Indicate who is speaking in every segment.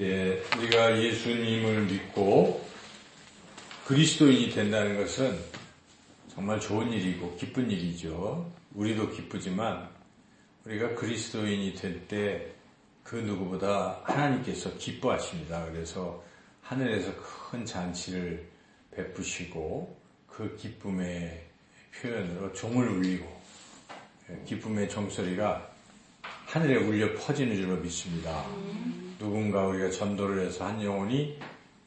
Speaker 1: 예, 우리가 예수님을 믿고 그리스도인이 된다는 것은 정말 좋은 일이고 기쁜 일이죠. 우리도 기쁘지만 우리가 그리스도인이 될 때 그 누구보다 하나님께서 기뻐하십니다. 그래서 하늘에서 큰 잔치를 베푸시고 그 기쁨의 표현으로 종을 울리고 기쁨의 종소리가 하늘에 울려 퍼지는 줄로 믿습니다. 누군가 우리가 전도를 해서 한 영혼이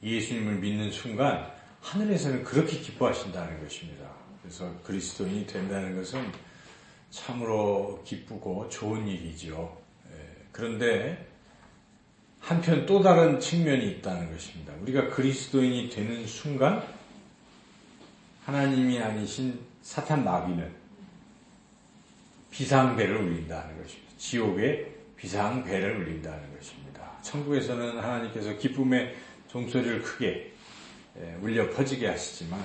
Speaker 1: 예수님을 믿는 순간 하늘에서는 그렇게 기뻐하신다는 것입니다. 그래서 그리스도인이 된다는 것은 참으로 기쁘고 좋은 일이죠. 그런데 한편 또 다른 측면이 있다는 것입니다. 우리가 그리스도인이 되는 순간 하나님이 아니신 사탄 마귀는 비상벨을 울린다는 것입니다. 지옥의 비상벨을 울린다는 것입니다. 천국에서는 하나님께서 기쁨의 종소리를 크게 울려 퍼지게 하시지만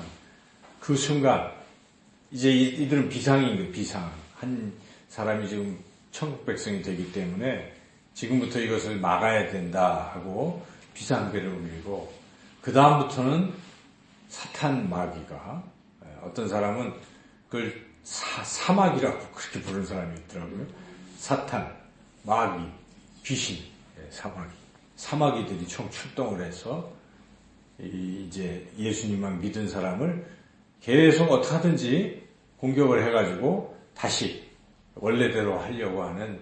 Speaker 1: 그 순간 이제 이들은 비상인 거예요. 비상. 한 사람이 지금 천국 백성이 되기 때문에 지금부터 이것을 막아야 된다 하고 비상벨을 울리고 그 다음부터는 사탄 마귀가 어떤 사람은 그걸 사마귀라고 그렇게 부르는 사람이 있더라고요. 사탄, 마귀, 귀신, 사마귀들이 총 출동을 해서 이제 예수님만 믿은 사람을 계속 어떻게 하든지 공격을 해가지고 다시 원래대로 하려고 하는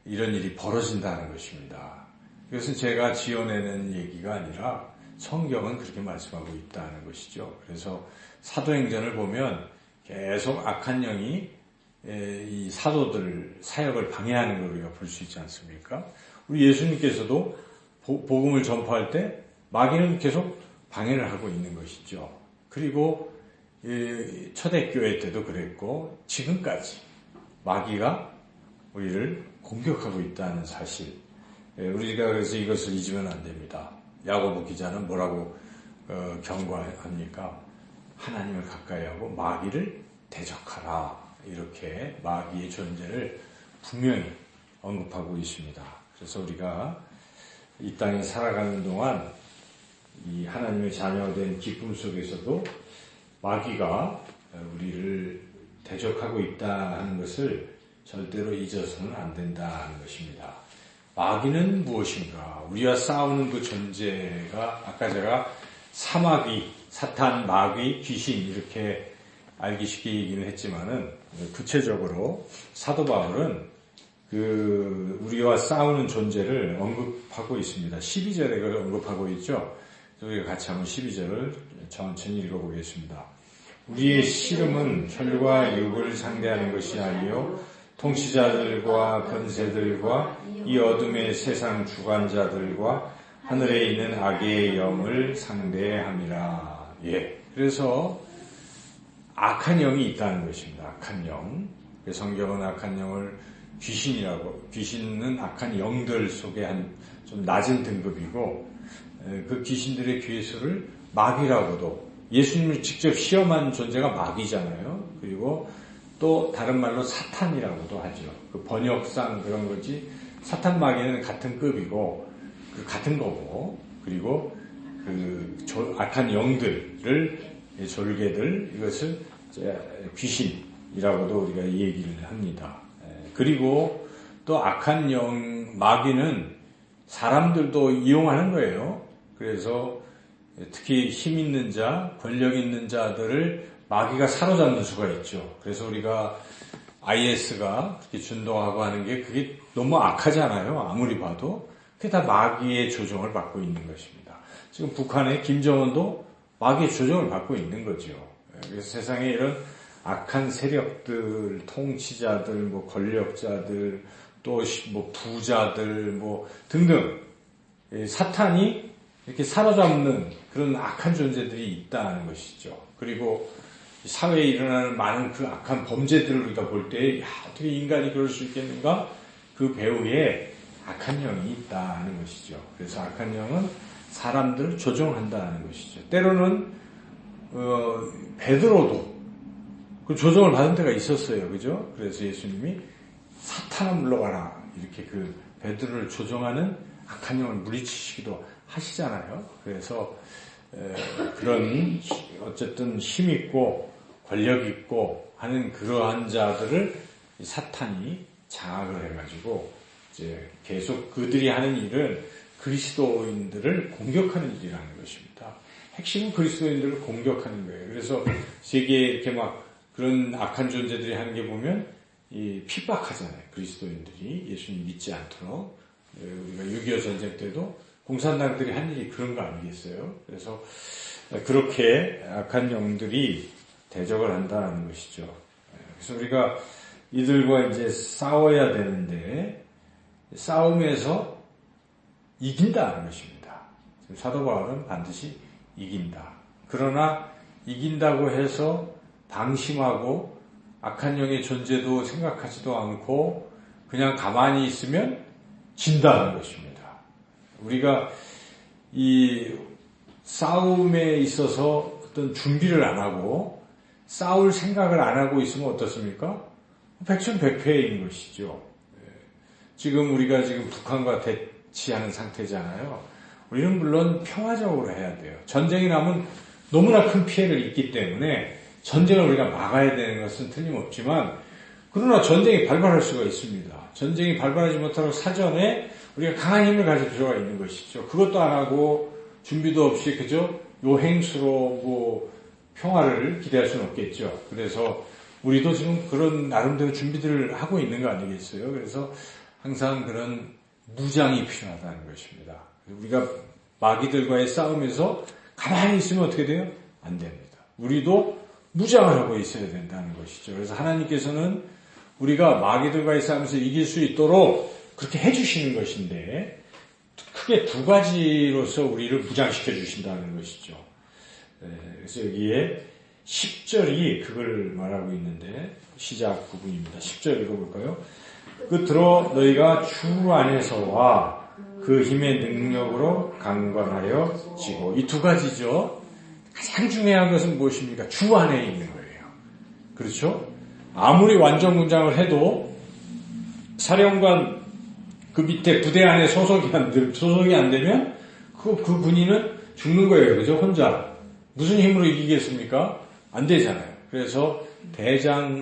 Speaker 1: 이런 일이 벌어진다는 것입니다. 이것은 제가 지어내는 얘기가 아니라 성경은 그렇게 말씀하고 있다는 것이죠. 그래서 사도행전을 보면 계속 악한 영이 이 사도들 사역을 방해하는 걸 우리가 볼 수 있지 않습니까? 우리 예수님께서도 복음을 전파할 때 마귀는 계속 방해를 하고 있는 것이죠. 그리고 초대교회 때도 그랬고 지금까지 마귀가 우리를 공격하고 있다는 사실. 우리가 그래서 이것을 잊으면 안 됩니다. 야고보 기자는 뭐라고 경고합니까? 하나님을 가까이 하고 마귀를 대적하라. 이렇게 마귀의 존재를 분명히 언급하고 있습니다. 그래서 우리가 이 땅에 살아가는 동안 이 하나님의 자녀된 기쁨 속에서도 마귀가 우리를 대적하고 있다 하는 것을 절대로 잊어서는 안 된다는 것입니다. 마귀는 무엇인가? 우리와 싸우는 그 존재가 아까 제가 사마귀, 사탄, 마귀, 귀신 이렇게 알기 쉽게 얘기는 했지만은 구체적으로 사도 바울은 우리와 싸우는 존재를 언급하고 있습니다. 12절에 그걸 언급하고 있죠. 우리가 같이 한번 12절을 천천히 읽어보겠습니다. 우리의 씨름은 혈과 육을 상대하는 것이 아니요 통치자들과 권세들과 이 어둠의 세상 주관자들과 하늘에 있는 악의 영을 상대함이라. 그래서 악한 영이 있다는 것입니다. 악한 영. 성경은 악한 영을 귀신은 악한 영들 속에 좀 낮은 등급이고 그 귀신들의 괴수를 마귀라고도 예수님을 직접 시험한 존재가 마귀잖아요. 그리고 또 다른 말로 사탄이라고도 하죠. 그 번역상 그런 거지 사탄 마귀는 같은 급이고 그 같은 거고 그리고 그 악한 영들을 졸개들 이것을 귀신이라고도 우리가 얘기를 합니다. 그리고 또 악한 영 마귀는 사람들도 이용하는 거예요. 그래서 특히 힘 있는 자, 권력 있는 자들을 마귀가 사로잡는 수가 있죠. 그래서 우리가 IS가 그렇게 준동하고 하는 게 그게 너무 악하잖아요. 아무리 봐도. 그게 다 마귀의 조종을 받고 있는 것입니다. 지금 북한의 김정은도 마귀의 조종을 받고 있는 거죠. 그래서 세상에 이런 악한 세력들, 통치자들, 권력자들, 또 부자들, 등등 사탄이 이렇게 사로잡는 그런 악한 존재들이 있다는 것이죠. 그리고 사회에 일어나는 많은 그 악한 범죄들을 우리가 볼 때, 어떻게 인간이 그럴 수 있겠는가? 그 배후에 악한 영이 있다는 것이죠. 그래서 악한 영은 사람들을 조종한다는 것이죠. 때로는, 베드로도 그 조종을 받은 때가 있었어요. 그죠? 그래서 예수님이 사탄아 물러가라. 이렇게 그 베드로를 조종하는 악한 영을 물리치시기도 하시잖아요. 그래서 그런 어쨌든 힘있고 권력있고 하는 그러한 자들을 사탄이 장악을 해가지고 이제 계속 그들이 하는 일은 그리스도인들을 공격하는 일이라는 것입니다. 핵심은 그리스도인들을 공격하는 거예요. 그래서 세계에 이렇게 막 그런 악한 존재들이 하는 게 보면 핍박하잖아요. 그리스도인들이 예수님 믿지 않도록. 우리가 6.25 전쟁 때도 공산당들이 한 일이 그런 거 아니겠어요? 그래서 그렇게 악한 영들이 대적을 한다는 것이죠. 그래서 우리가 이들과 이제 싸워야 되는데 싸움에서 이긴다는 것입니다. 사도 바울은 반드시 이긴다. 그러나 이긴다고 해서 방심하고 악한 영의 존재도 생각하지도 않고 그냥 가만히 있으면 진다는 것입니다. 우리가 이 싸움에 있어서 어떤 준비를 안 하고 싸울 생각을 안 하고 있으면 어떻습니까? 백전백패인 것이죠. 지금 우리가 지금 북한과 대치하는 상태잖아요. 우리는 물론 평화적으로 해야 돼요. 전쟁이 나면 너무나 큰 피해를 입기 때문에 전쟁을 우리가 막아야 되는 것은 틀림없지만 그러나 전쟁이 발발할 수가 있습니다. 전쟁이 발발하지 못하고 사전에 우리가 강한 힘을 가질 필요가 있는 것이죠. 그것도 안 하고 준비도 없이 그저 요행수로 뭐 평화를 기대할 수는 없겠죠. 그래서 우리도 지금 그런 나름대로 준비들을 하고 있는 거 아니겠어요? 그래서 항상 그런 무장이 필요하다는 것입니다. 우리가 마귀들과의 싸움에서 가만히 있으면 어떻게 돼요? 안 됩니다. 우리도 무장을 하고 있어야 된다는 것이죠. 그래서 하나님께서는 우리가 마귀들과의 싸움에서 이길 수 있도록 그렇게 해주시는 것인데 크게 두 가지로서 우리를 무장시켜 주신다는 것이죠. 그래서 여기에 10절이 그걸 말하고 있는데 시작 부분입니다. 10절 읽어볼까요? 끝으로 너희가 주 안에서와 그 힘의 능력으로 강건하여 지고 이 두 가지죠. 가장 중요한 것은 무엇입니까? 주 안에 있는 거예요. 그렇죠? 아무리 완전군장을 해도 사령관 그 밑에 부대 안에 소속이 안 되면 그 군인은 죽는 거예요. 그죠? 혼자. 무슨 힘으로 이기겠습니까? 안 되잖아요. 그래서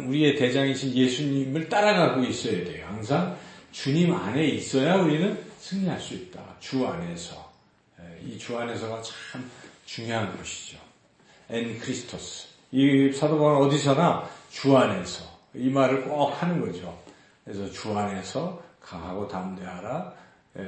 Speaker 1: 우리의 대장이신 예수님을 따라가고 있어야 돼요. 항상 주님 안에 있어야 우리는 승리할 수 있다. 주 안에서. 이 주 안에서가 참 중요한 것이죠. 엔 크리스토스. 이 사도 바울은 어디서나 주 안에서. 이 말을 꼭 하는 거죠. 그래서 주 안에서 강하고 담대하라.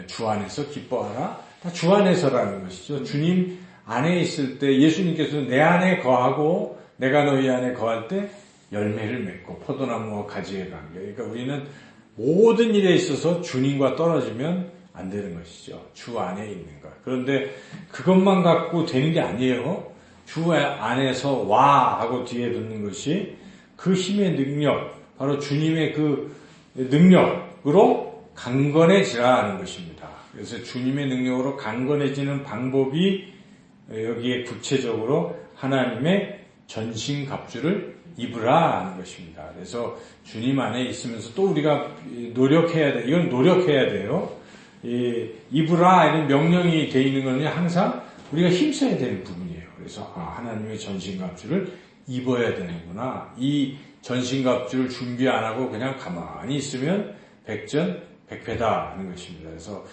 Speaker 1: 주 안에서 기뻐하라. 다 주 안에서라는 것이죠. 주님 안에 있을 때 예수님께서는 내 안에 거하고 내가 너희 안에 거할 때 열매를 맺고 포도나무와 가지의 관계. 그러니까 우리는 모든 일에 있어서 주님과 떨어지면 안 되는 것이죠. 주 안에 있는 것. 그런데 그것만 갖고 되는 게 아니에요. 주 안에서 와 하고 뒤에 붙는 것이 그 힘의 능력, 바로 주님의 그 능력으로 강건해지라는 것입니다. 그래서 주님의 능력으로 강건해지는 방법이 여기에 구체적으로 하나님의 전신갑주를 입으라 하는 것입니다. 그래서 주님 안에 있으면서 또 우리가 노력해야 돼. 이건 노력해야 돼요. 입으라 이런 명령이 되어 있는 것은 항상 우리가 힘써야 되는 부분이에요. 그래서 하나님의 전신갑주를 입어야 되는구나. 이 전신갑주를 준비 안 하고 그냥 가만히 있으면 백전백패다 하는 것입니다. 그래서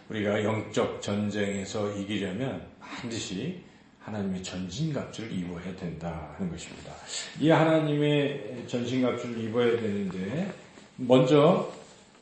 Speaker 1: 우리가 영적 전쟁에서 이기려면 반드시 하나님의 전신갑주를 입어야 된다 하는 것입니다. 이 하나님의 전신갑주를 입어야 되는데 먼저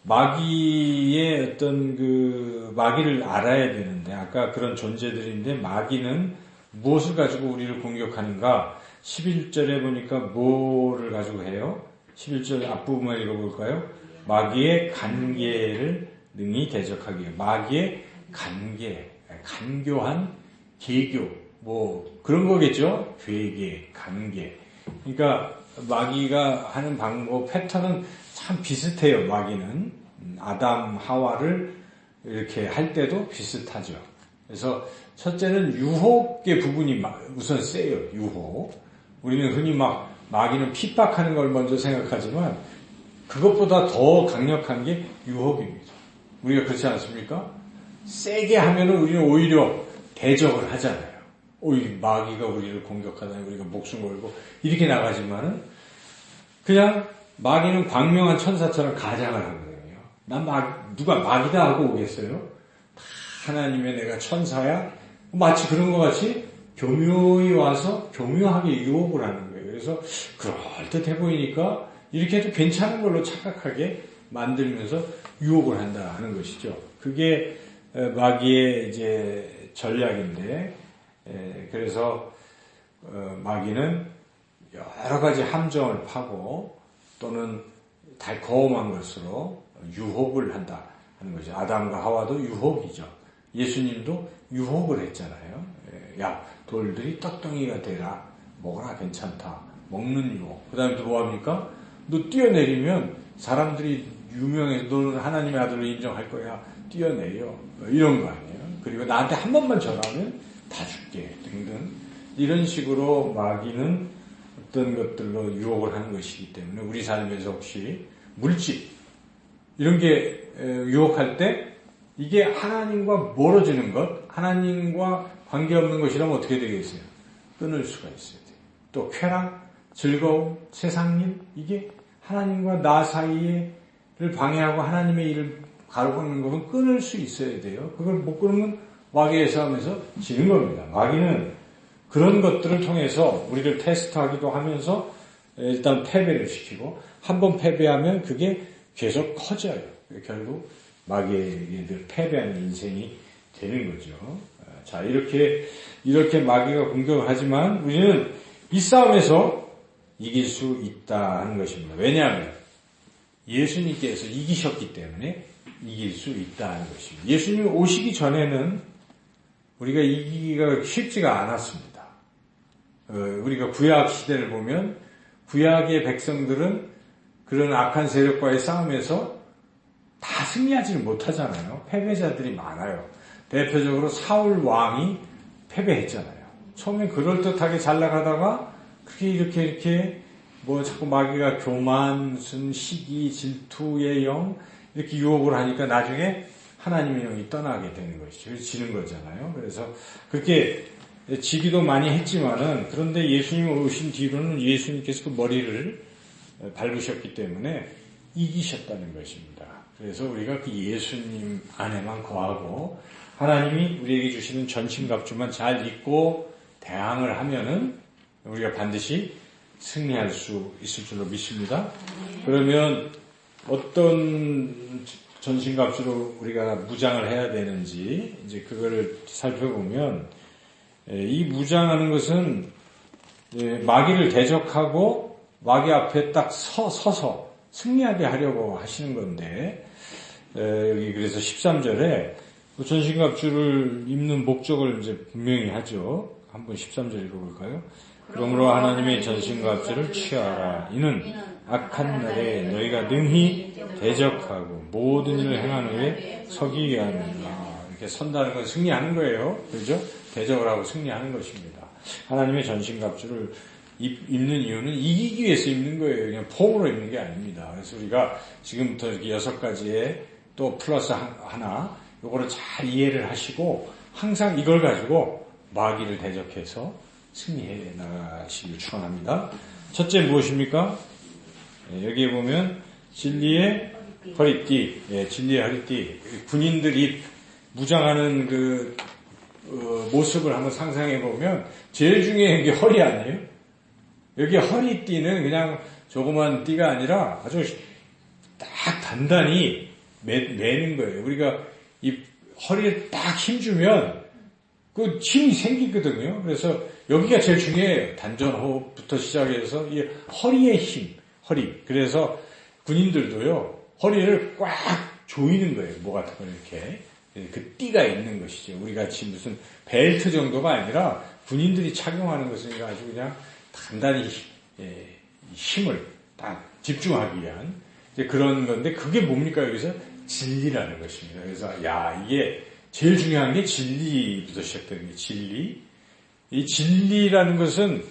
Speaker 1: 마귀의 어떤 그 마귀를 알아야 되는데 아까 그런 존재들인데 마귀는 무엇을 가지고 우리를 공격하는가? 11절에 보니까 뭐를 가지고 해요? 11절 앞부분만 읽어볼까요? 마귀의 간계를 능히 대적하기에 마귀의 간계, 간교한 계교 뭐 그런 거겠죠? 괴계, 간계. 그러니까 마귀가 하는 방법 패턴은 참 비슷해요. 마귀는 아담 하와를 이렇게 할 때도 비슷하죠. 그래서 첫째는 유혹의 부분이 우선 세요. 유혹. 우리는 흔히 마귀는 핍박하는 걸 먼저 생각하지만 그것보다 더 강력한 게 유혹입니다. 우리가 그렇지 않습니까? 세게 하면은 우리는 오히려 대적을 하잖아요. 이 마귀가 우리를 공격하다니 우리가 목숨 걸고 이렇게 나가지만은 그냥 마귀는 광명한 천사처럼 가장을 하거든요. 누가 마귀다 하고 오겠어요? 하나님의 내가 천사야? 마치 그런 것 같이 교묘히 와서 교묘하게 유혹을 하는 거예요. 그래서 그럴듯해 보이니까 이렇게 해도 괜찮은 걸로 착각하게 만들면서 유혹을 한다 하는 것이죠. 그게 마귀의 이제 전략인데, 그래서 마귀는 여러 가지 함정을 파고 또는 달콤한 것으로 유혹을 한다 하는 거죠. 아담과 하와도 유혹이죠. 예수님도 유혹을 했잖아요. 야, 돌들이 떡덩이가 되라. 먹어라, 괜찮다. 먹는 유혹. 그 다음에 또 뭐합니까? 너 뛰어내리면 사람들이 유명해서 너는 하나님의 아들로 인정할 거야. 뛰어내려. 이런 거 아니에요. 그리고 나한테 한 번만 전화하면 다 줄게. 등등. 이런 식으로 마귀는 어떤 것들로 유혹을 하는 것이기 때문에 우리 삶에서 혹시 물질 이런 게 유혹할 때 이게 하나님과 멀어지는 것, 하나님과 관계없는 것이라면 어떻게 되겠어요? 끊을 수가 있어야 돼요. 또 쾌락, 즐거움, 세상일 이게 하나님과 나 사이를 방해하고 하나님의 일을 가로막는 것은 끊을 수 있어야 돼요. 그걸 못 끊으면 마귀의 싸움에서 지는 겁니다. 마귀는 그런 것들을 통해서 우리를 테스트하기도 하면서 일단 패배를 시키고 한번 패배하면 그게 계속 커져요. 결국 마귀에게 패배하는 인생이 되는 거죠. 자, 이렇게 마귀가 공격을 하지만 우리는 이 싸움에서 이길 수 있다는 것입니다. 왜냐하면 예수님께서 이기셨기 때문에 이길 수 있다는 것입니다. 예수님이 오시기 전에는 우리가 이기기가 쉽지가 않았습니다. 우리가 구약 시대를 보면 구약의 백성들은 그런 악한 세력과의 싸움에서 다 승리하지는 못하잖아요. 패배자들이 많아요. 대표적으로 사울 왕이 패배했잖아요. 처음엔 그럴듯하게 잘 나가다가 그렇게 이렇게 뭐 자꾸 마귀가 교만, 무슨 시기, 질투의 영 이렇게 유혹을 하니까 나중에 하나님의 영이 떠나게 되는 것이죠. 그래서 지는 거잖아요. 그래서 그렇게 지기도 많이 했지만은 그런데 예수님 오신 뒤로는 예수님께서 그 머리를 밟으셨기 때문에 이기셨다는 것입니다. 그래서 우리가 그 예수님 안에만 거하고 하나님이 우리에게 주시는 전신갑주만 잘 입고 대항을 하면은 우리가 반드시 승리할 수 있을 줄로 믿습니다. 그러면 어떤 전신갑주로 우리가 무장을 해야 되는지 이제 그거를 살펴보면 이 무장하는 것은 마귀를 대적하고 마귀 앞에 딱 서서 승리하게 하려고 하시는 건데 여기 그래서 13절에 전신갑주를 입는 목적을 이제 분명히 하죠. 한번 13절 읽어볼까요? 그러므로 하나님의 전신갑주를 취하라. 이는 악한 날에 너희가 능히 대적하고 모든 일을 행한 후에 서기 위함이라. 이렇게 선다는 건 승리하는 거예요. 그렇죠? 대적을 하고 승리하는 것입니다. 하나님의 전신갑주를 입는 이유는 이기기 위해서 입는 거예요. 그냥 폼으로 입는 게 아닙니다. 그래서 우리가 지금부터 이렇게 6가지에 또 플러스 하나 요거를 잘 이해를 하시고 항상 이걸 가지고 마귀를 대적해서 승리해 나가시길 축원합니다. 첫째 무엇입니까? 여기에 보면 진리의 허리띠, 진리의 허리띠. 군인들이 무장하는 그 모습을 한번 상상해 보면 제일 중요한 게 허리 아니에요? 여기 허리띠는 그냥 조그만 띠가 아니라 아주 딱 단단히 매는 거예요. 우리가 이 허리에 딱 힘주면 그 힘이 생기거든요. 그래서 여기가 제일 중요해요. 단전호흡부터 시작해서 이 허리의 힘, 허리. 그래서 군인들도요, 허리를 꽉 조이는 거예요. 뭐 같은 거 이렇게. 그 띠가 있는 것이죠. 우리 같이 무슨 벨트 정도가 아니라 군인들이 착용하는 것은 아주 그냥 단단히 힘을 딱 집중하기 위한 그런 건데 그게 뭡니까? 여기서 진리라는 것입니다. 그래서 이게 제일 중요한 게 진리부터 시작되는 게 진리. 이 진리라는 것은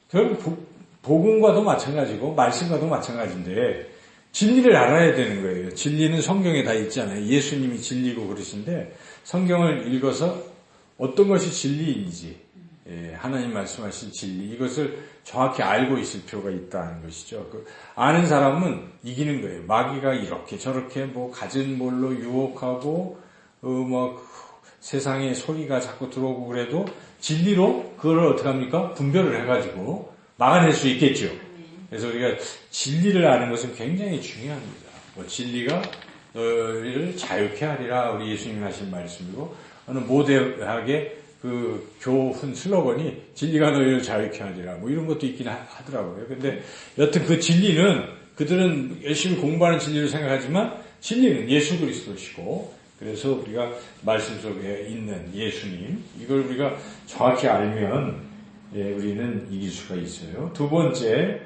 Speaker 1: 결국 복음과도 마찬가지고 말씀과도 마찬가지인데 진리를 알아야 되는 거예요. 진리는 성경에 다 있잖아요. 예수님이 진리고 그러신데 성경을 읽어서 어떤 것이 진리인지, 하나님 말씀하신 진리, 이것을 정확히 알고 있을 필요가 있다는 것이죠. 아는 사람은 이기는 거예요. 마귀가 이렇게 저렇게 갖은 뭘로 유혹하고 세상에 소리가 자꾸 들어오고 그래도 진리로 그걸 어떻게 합니까? 분별을 해가지고 막아낼 수 있겠죠. 그래서 우리가 진리를 아는 것은 굉장히 중요합니다. 진리가 너희를 자유케 하리라, 우리 예수님이 하신 말씀이고, 어느 모대하게 그 교훈 슬로건이 진리가 너희를 자유케 하리라, 이런 것도 있긴 하더라고요. 근데 여튼 그 진리는 그들은 열심히 공부하는 진리로 생각하지만 진리는 예수 그리스도시고, 그래서 우리가 말씀 속에 있는 예수님, 이걸 우리가 정확히 알면 우리는 이길 수가 있어요. 두 번째,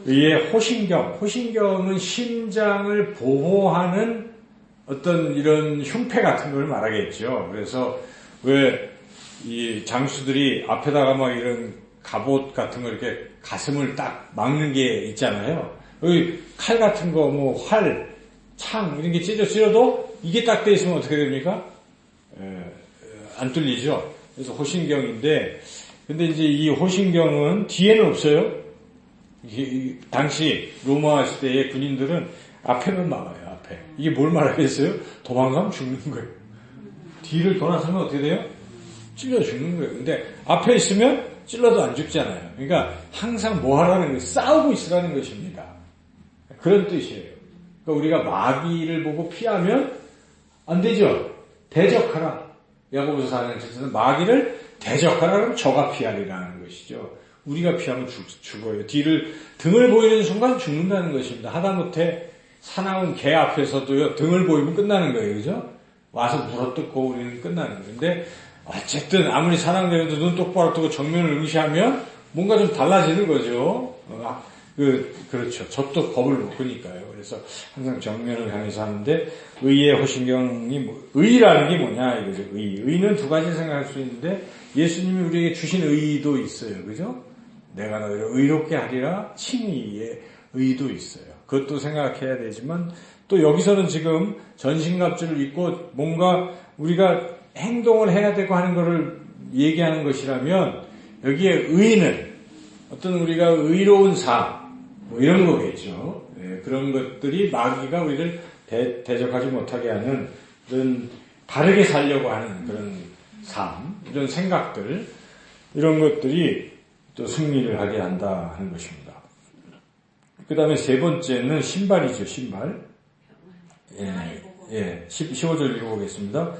Speaker 1: 의의 호신경. 호신경은 심장을 보호하는 어떤 이런 흉패 같은 걸 말하겠죠. 그래서 왜 이 장수들이 앞에다가 이런 갑옷 같은 거 이렇게 가슴을 딱 막는 게 있잖아요. 여기 칼 같은 거, 활, 창 이런 게 찔러도 이게 딱 돼 있으면 어떻게 됩니까? 안 뚫리죠. 그래서 호신경인데, 근데 이제 이 호신경은 뒤에는 없어요. 당시 로마 시대의 군인들은 앞에만 막아요. 앞에. 이게 뭘 말하겠어요? 도망가면 죽는 거예요. 뒤를 돌아서면 어떻게 돼요? 찔러 죽는 거예요. 근데 앞에 있으면 찔러도 안 죽잖아요. 그러니까 항상 뭐 하라는 거예요? 싸우고 있으라는 것입니다. 그런 뜻이에요. 그러니까 우리가 마귀를 보고 피하면 안 되죠. 대적하라. 야고보서 4장 7절은 마귀를 대적하라, 그러면 저가 피하리라는 것이죠. 우리가 피하면 죽어요. 등을 보이는 순간 죽는다는 것입니다. 하다못해 사나운 개 앞에서도요, 등을 보이면 끝나는 거예요. 그죠? 와서 물어뜯고 우리는 끝나는 거예요. 근데 어쨌든 아무리 사랑되어도 눈 똑바로 뜨고 정면을 응시하면 뭔가 좀 달라지는 거죠. 그렇죠. 젖도 겁을 못 끄니까요. 그래서 항상 정면을 향해서 하는데, 의의 호신경이 의라는 게 뭐냐 이거죠. 의는 두 가지 생각할 수 있는데, 예수님이 우리에게 주신 의도 있어요. 그죠? 내가 너희를 의롭게 하리라, 칭의의 의도 있어요. 그것도 생각해야 되지만, 또 여기서는 지금 전신갑주를 입고 뭔가 우리가 행동을 해야 되고 하는 것을 얘기하는 것이라면, 여기에 의는 어떤 우리가 의로운 삶, 이런 거겠죠. 그런 것들이 마귀가 우리를 대적하지 못하게 하는 그런 바르게 살려고 하는 그런 삶, 이런 생각들, 이런 것들이 또 승리를 하게 한다 하는 것입니다. 그 다음에 세 번째는 신발이죠, 신발. 15절 읽어보겠습니다.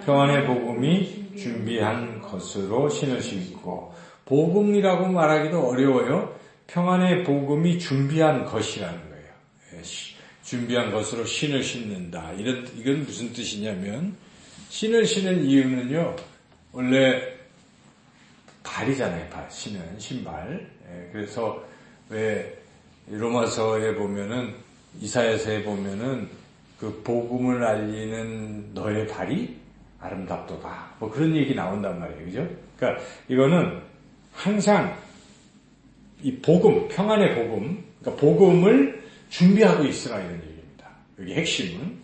Speaker 1: 평안의 복음이 준비한 것으로 신을 신고, 복음이라고 말하기도 어려워요. 평안의 복음이 준비한 것이라는 거예요. 준비한 것으로 신을 신는다. 이건 무슨 뜻이냐면, 신을 신는 이유는요, 원래 발이잖아요, 발. 신은, 신발. 그래서 왜 로마서에 보면은, 이사야서에 보면은, 그 복음을 알리는 너의 발이 아름답도다. 그런 얘기 나온단 말이에요. 그죠? 그러니까 이거는 항상 이 복음, 평안의 복음, 그러니까 복음을 준비하고 있으라 이런 얘기입니다. 여기 핵심은.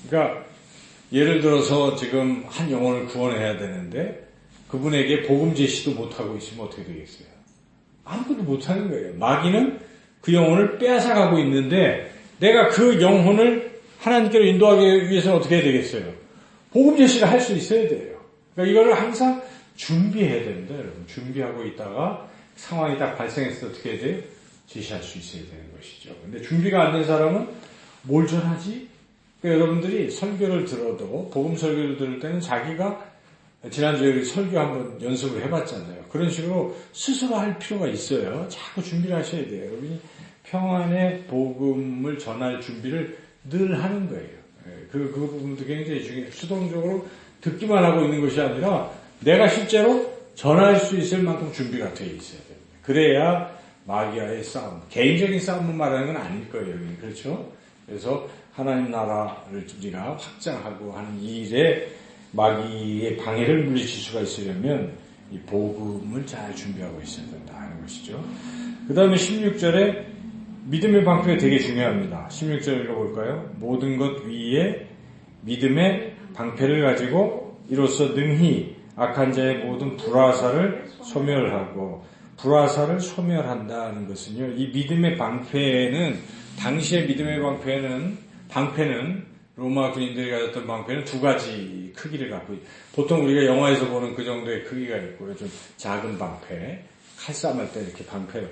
Speaker 1: 그러니까 예를 들어서 지금 한 영혼을 구원해야 되는데 그분에게 복음 제시도 못하고 있으면 어떻게 되겠어요? 아무것도 못하는 거예요. 마귀는 그 영혼을 빼앗아가고 있는데 내가 그 영혼을 하나님께로 인도하기 위해서는 어떻게 해야 되겠어요? 복음 제시를 할 수 있어야 돼요. 그러니까 이거를 항상 준비해야 됩니다, 여러분. 준비하고 있다가 상황이 딱 발생했을 때 어떻게 해야 돼요? 제시할 수 있어야 되는 것이죠. 근데 준비가 안 된 사람은 뭘 전하지? 그러니까 여러분들이 설교를 들어도, 복음 설교를 들을 때는 자기가 지난주에 우리 설교 한번 연습을 해봤잖아요. 그런 식으로 스스로 할 필요가 있어요. 자꾸 준비를 하셔야 돼요. 여러분이 평안의 복음을 전할 준비를 늘 하는 거예요. 그 부분도 굉장히 중요해요. 수동적으로 듣기만 하고 있는 것이 아니라 내가 실제로 전할 수 있을 만큼 준비가 되어 있어야 됩니다. 그래야 마귀와의 싸움, 개인적인 싸움을 말하는 건 아닐 거예요. 그렇죠? 그래서 하나님 나라를 우리가 확장하고 하는 이 일에 마귀의 방해를 물리칠 수가 있으려면 이 복음을 잘 준비하고 있어야 된다 하는 것이죠. 그 다음에 16절에 믿음의 방패가 되게 중요합니다. 16절 읽어볼까요? 모든 것 위에 믿음의 방패를 가지고 이로써 능히 악한 자의 모든 불화살을 소멸하고, 불화살을 소멸한다는 것은요, 이 믿음의 방패는, 당시의 믿음의 방패는 로마 군인들이 가졌던 방패는 두 가지 크기를 갖고, 보통 우리가 영화에서 보는 그 정도의 크기가 있고요. 좀 작은 방패, 칼싸움할 때 이렇게 방패.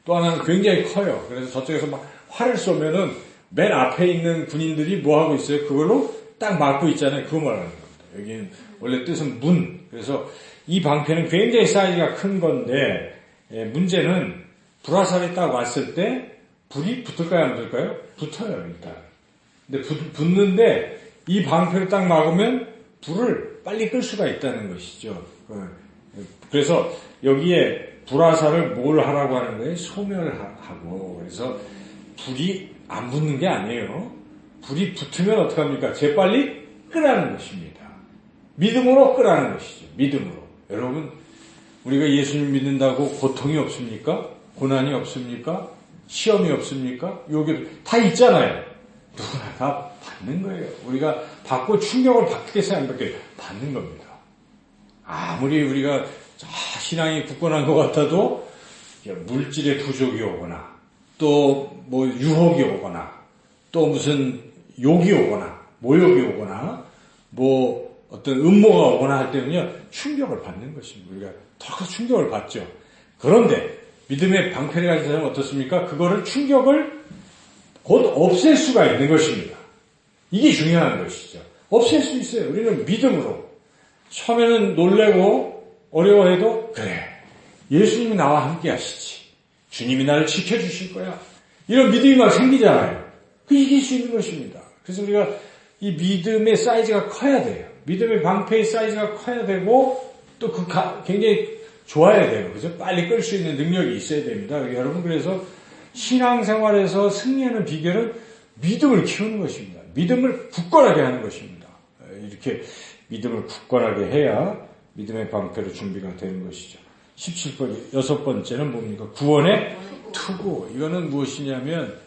Speaker 1: 또 하나는 굉장히 커요. 그래서 저쪽에서 막 활을 쏘면은 맨 앞에 있는 군인들이 뭐 하고 있어요? 그걸로 딱 막고 있잖아요. 그거 말하는 겁니다. 여기는 원래 뜻은 문. 그래서 이 방패는 굉장히 사이즈가 큰 건데, 문제는 불화살이 딱 왔을 때 불이 붙을까요? 안 붙을까요? 붙어요, 일단. 근데 붙는데 이 방패를 딱 막으면 불을 빨리 끌 수가 있다는 것이죠. 그래서 여기에 불화살을 뭘 하라고 하는 거예요? 소멸하고. 그래서 불이 안 붙는 게 아니에요. 불이 붙으면 어떡합니까? 재빨리 끄라는 것입니다. 믿음으로 끄라는 것이죠. 믿음으로. 여러분, 우리가 예수님 믿는다고 고통이 없습니까? 고난이 없습니까? 시험이 없습니까? 요게 다 있잖아요. 누구나 다 받는 거예요. 우리가 받고 충격을 받겠어요? 안 받겠어요? 받는 겁니다. 아무리 우리가 신앙이 굳건한 것 같아도 물질의 부족이 오거나, 또 뭐 유혹이 오거나, 또 무슨 욕이 오거나, 모욕이 오거나, 뭐 어떤 음모가 오거나 할 때는요, 충격을 받는 것입니다. 우리가 더 충격을 받죠. 그런데 믿음의 방패를 가진 사람은 어떻습니까? 그거를 충격을 곧 없앨 수가 있는 것입니다. 이게 중요한 것이죠. 없앨 수 있어요. 우리는 믿음으로. 처음에는 놀래고 어려워해도 그래, 예수님이 나와 함께 하시지. 주님이 나를 지켜주실 거야. 이런 믿음이 막 생기잖아요. 그 이길 수 있는 것입니다. 그래서 우리가 이 믿음의 사이즈가 커야 돼요. 믿음의 방패의 사이즈가 커야 되고, 또 굉장히 좋아야 돼요. 그죠? 빨리 끌 수 있는 능력이 있어야 됩니다. 여러분, 그래서 신앙생활에서 승리하는 비결은 믿음을 키우는 것입니다. 믿음을 굳건하게 하는 것입니다. 이렇게 믿음을 굳건하게 해야 믿음의 방패로 준비가 되는 것이죠. 17번, 여섯 번째는 뭡니까? 구원의 투구. 이거는 무엇이냐면,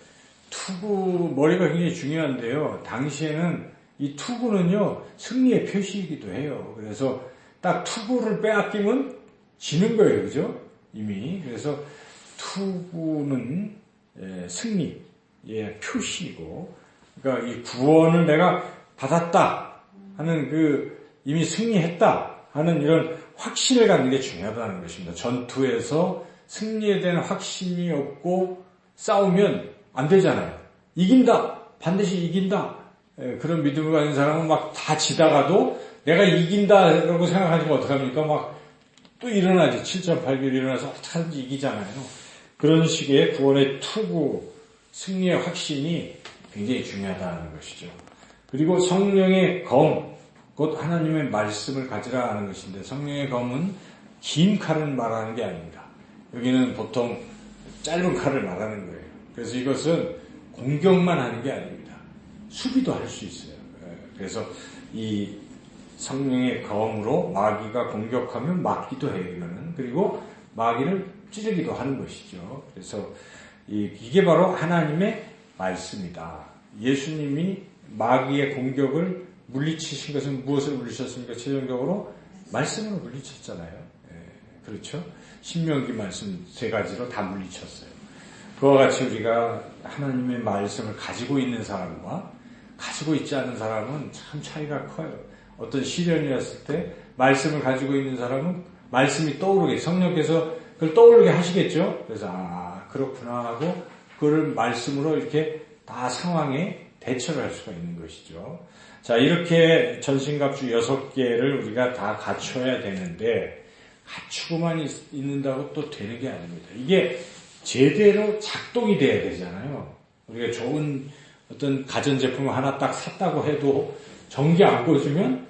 Speaker 1: 머리가 굉장히 중요한데요. 당시에는 이 투구는요, 승리의 표시이기도 해요. 그래서 딱 투구를 빼앗기면 지는 거예요. 그죠? 이미. 그래서 투구는 승리의 표시이고, 그러니까 이 구원을 내가 받았다 하는 이미 승리했다 하는 이런 확신을 갖는 게 중요하다는 것입니다. 전투에서 승리에 대한 확신이 없고 싸우면 안 되잖아요. 이긴다. 반드시 이긴다. 그런 믿음을 가진 사람은 막 다 지다가도 내가 이긴다라고 생각하시면 어떡합니까? 막 또 일어나지. 7.8개월 일어나서 어떻게든지 이기잖아요. 그런 식의 구원의 투구, 승리의 확신이 굉장히 중요하다는 것이죠. 그리고 성령의 검, 곧 하나님의 말씀을 가지라 하는 것인데, 성령의 검은 긴 칼을 말하는 게 아닙니다. 여기는 보통 짧은 칼을 말하는 거예요. 그래서 이것은 공격만 하는 게 아닙니다. 수비도 할 수 있어요. 그래서 이 성령의 검으로 마귀가 공격하면 막기도 해요, 이거는. 그리고 마귀를 찌르기도 하는 것이죠. 그래서 이게 바로 하나님의 말씀이다. 예수님이 마귀의 공격을 물리치신 것은 무엇을 물리쳤습니까? 최종적으로 말씀으로 물리쳤잖아요. 그렇죠? 신명기 말씀 3가지로 다 물리쳤어요. 그와 같이 우리가 하나님의 말씀을 가지고 있는 사람과 가지고 있지 않은 사람은 참 차이가 커요. 어떤 시련이 왔을 때 말씀을 가지고 있는 사람은 말씀이 떠오르게, 성령께서 그걸 떠오르게 하시겠죠? 그래서 그렇구나 하고 그걸 말씀으로 이렇게 다 상황에 대처를 할 수가 있는 것이죠. 자, 이렇게 전신갑주 6개를 우리가 다 갖춰야 되는데, 갖추고만 있는다고 또 되는 게 아닙니다. 이게 제대로 작동이 돼야 되잖아요. 우리가 좋은 어떤 가전제품을 하나 딱 샀다고 해도 전기 안 꽂으면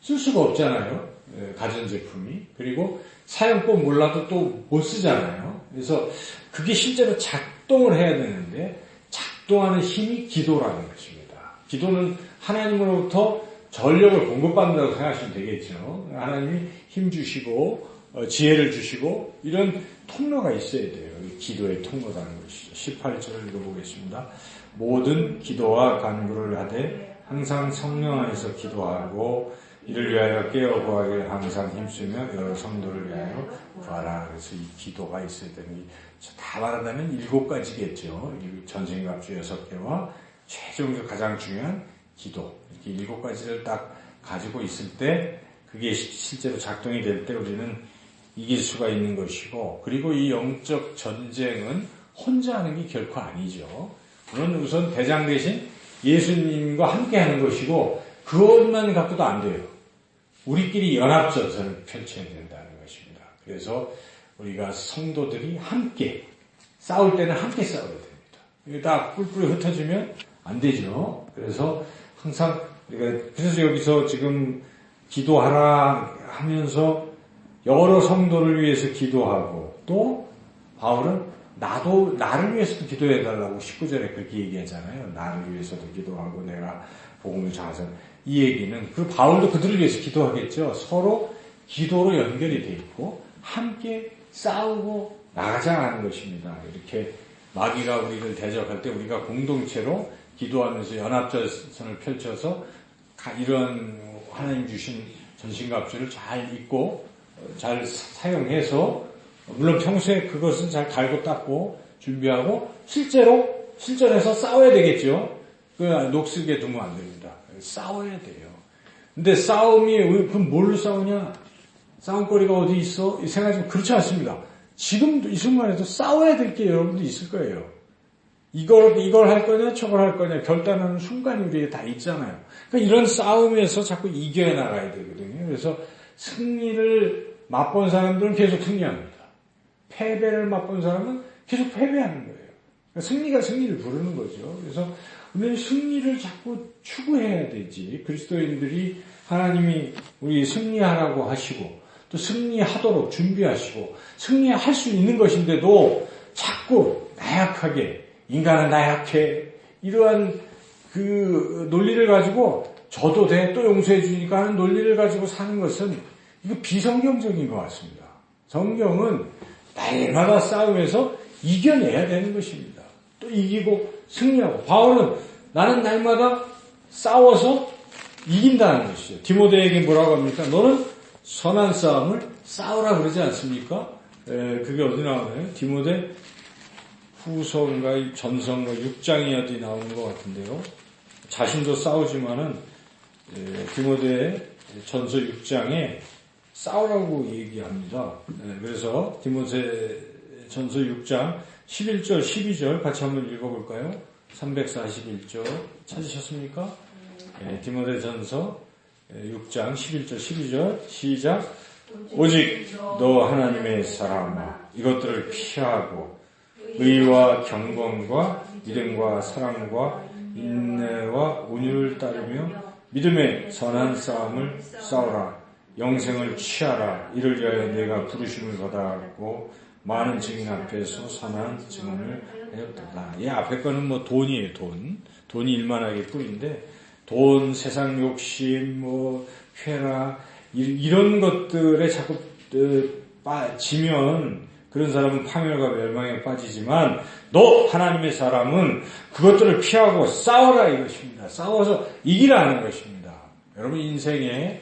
Speaker 1: 쓸 수가 없잖아요. 가전제품이. 그리고 사용법 몰라도 또 못 쓰잖아요. 그래서 그게 실제로 작동을 해야 되는데, 작동하는 힘이 기도라는 것입니다. 기도는 하나님으로부터 전력을 공급받는다고 생각하시면 되겠죠. 하나님이 힘 주시고 지혜를 주시고 이런 통로가 있어야 돼요. 기도의 통로라는 것이죠. 18절을 읽어보겠습니다. 모든 기도와 간구를 하되 항상 성령 안에서 기도하고 이를 위하여 깨어 구하기를 항상 힘쓰며 여러 성도를 위하여 구하라. 그래서 이 기도가 있어야 되는 게 다 말한다면 7가지겠죠. 전신갑주 6개와 최종적으로 가장 중요한 기도. 이렇게 7가지를 딱 가지고 있을 때 그게 실제로 작동이 될 때 우리는 이길 수가 있는 것이고, 그리고 이 영적 전쟁은 혼자 하는 게 결코 아니죠. 그런 우선 대장 대신 예수님과 함께 하는 것이고, 그것만 갖고도 안 돼요. 우리끼리 연합전선을 펼쳐야 된다는 것입니다. 그래서 우리가 성도들이 함께 싸울 때는 함께 싸워야 됩니다. 이게 다 뿔뿔이 흩어지면 안 되죠. 그래서 항상 우리가 그래서 여기서 지금 기도하라 하면서 여러 성도를 위해서 기도하고, 또 바울은 나를 위해서도 기도해달라고 19절에 그렇게 얘기하잖아요. 나를 위해서도 기도하고 내가 복음을 전해서, 이 얘기는 그 바울도 그들을 위해서 기도하겠죠. 서로 기도로 연결이 돼 있고 함께 싸우고 나가자는 것입니다. 이렇게 마귀가 우리를 대적할 때 우리가 공동체로 기도하면서 연합전선을 펼쳐서 이런 하나님 주신 전신갑주를 잘 입고 잘 사용해서, 물론 평소에 그것은 잘 갈고 닦고 준비하고 실전에서 싸워야 되겠죠. 그 녹슬게 두면 안 됩니다. 싸워야 돼요. 근데 싸움이 그럼 뭘로 싸우냐? 싸움거리가 어디 있어? 생각하지만 그렇지 않습니다. 지금도 이 순간에도 싸워야 될 게 여러분도 있을 거예요. 이걸 할 거냐, 저걸 할 거냐 결단하는 순간이 우리에 다 있잖아요. 그러니까 이런 싸움에서 자꾸 이겨나가야 되거든요. 그래서 승리를 맛본 사람들은 계속 승리합니다. 패배를 맛본 사람은 계속 패배하는 거예요. 그러니까 승리가 승리를 부르는 거죠. 그래서 우리는 승리를 자꾸 추구해야 되지. 그리스도인들이 하나님이 우리 승리하라고 하시고 또 승리하도록 준비하시고 승리할 수 있는 것인데도 자꾸 나약하게, 인간은 나약해, 이러한 그 논리를 가지고 저도 돼, 또 용서해 주니까 하는 논리를 가지고 사는 것은 이거 비성경적인 것 같습니다. 성경은 날마다 싸움에서 이겨내야 되는 것입니다. 또 이기고 승리하고, 바울은 나는 날마다 싸워서 이긴다는 것이죠. 디모데에게 뭐라고 합니까? 너는 선한 싸움을 싸우라 그러지 않습니까? 그게 어디 나오나요? 디모데 후서인가 전서인가 6장이 어디 나오는 것 같은데요. 자신도 싸우지만은 디모데 전서 6장에 싸우라고 얘기합니다. 그래서 디모데 전서 6장 11절 12절 같이 한번 읽어볼까요? 341절 찾으셨습니까? 디모데 전서 6장 11절 12절 시작. 오직 너 하나님의 사람아 이것들을 피하고 의와 경건과 믿음과 사랑과 인내와 온유를 따르며 믿음의 선한 싸움을 싸우라. 영생을 취하라. 이를 위하여 내가 부르심을 받았고 많은 증인 앞에서 선한 증언을 하였다. 이 앞에 거는 뭐 돈이에요. 돈이 일만하게 뿌린데, 돈, 세상 욕심, 쾌락 이런 것들에 자꾸 빠지면 그런 사람은 파멸과 멸망에 빠지지만, 너 하나님의 사람은 그것들을 피하고 싸워라 이것입니다. 싸워서 이기라는 것입니다. 여러분 인생에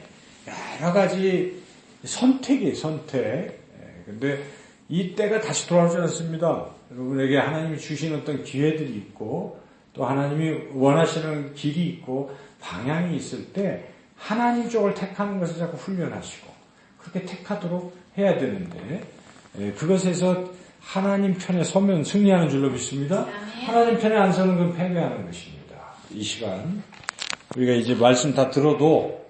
Speaker 1: 여러 가지 선택이에요. 선택. 근데 이 때가 다시 돌아오지 않습니다. 여러분에게 하나님이 주신 어떤 기회들이 있고 또 하나님이 원하시는 길이 있고 방향이 있을 때 하나님 쪽을 택하는 것을 자꾸 훈련하시고 그렇게 택하도록 해야 되는데, 그것에서 하나님 편에 서면 승리하는 줄로 믿습니다. 하나님 편에 안 서는 건 패배하는 것입니다. 이 시간 우리가 이제 말씀 다 들어도